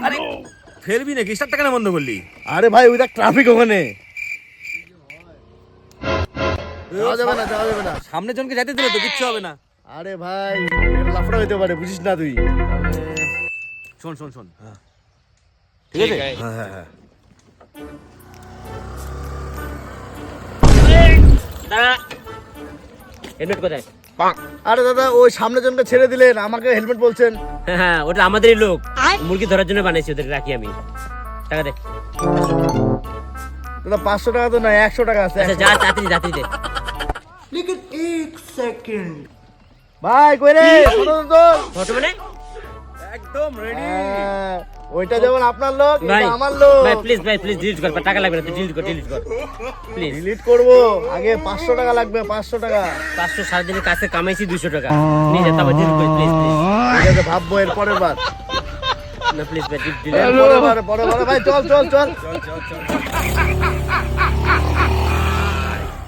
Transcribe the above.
আরে ফেলবি নাকি? স্টার্টটা কেন বন্ধ করলি? আরে ভাই ওই দেখ ট্রাফিক ওখানে, যাওয়া যাবে না, যাওয়া যাবে না। সামনের জনকে যেতে দিলে তো কিচ্ছু হবে না। আরে ভাই লাফড়া হইতে পারে, বুঝিস না তুই। শোন শোন শোন, ঠিক আছে? হ্যাঁ হ্যাঁ হ্যাঁ। হেলমেট কোথায়? আরে দাদা ওই সামনের জনকে ছেড়ে দিলেন, আমাকে হেলমেট বলছেন। হ্যাঁ ওটা আমাদেরই লোক, মুরগি ধরার জন্য বানাইছি, ওদের রাখি আমি। টাকা দে। দাদা 500 টাকা তো নয়, 100 টাকা আছে। আচ্ছা যা, তাড়াতাড়ি তাড়াতাড়ি দে। ভাই কই রে? ফটো মানে? একদম রেডি। ওইটা যেমন আপনার লোক, ভাই এটা আমার লোক। ভাই প্লিজ ডিলিট কর, টাকা লাগবে না, তুই ডিলিট কর প্লিজ। ডিলিট করবো, আগে 500 টাকা লাগবে, 500 টাকা। 500 সারাদিনের কাছে কামাইছি 200 টাকা, নিয়ে যা, তারপর ডিলিট কর প্লিজ। ঠিক আছে ভাববো এর পরের বার। না প্লিজ ভাই ডিলিট। পরের বার ভাই, চল চল চল। চল চল চল।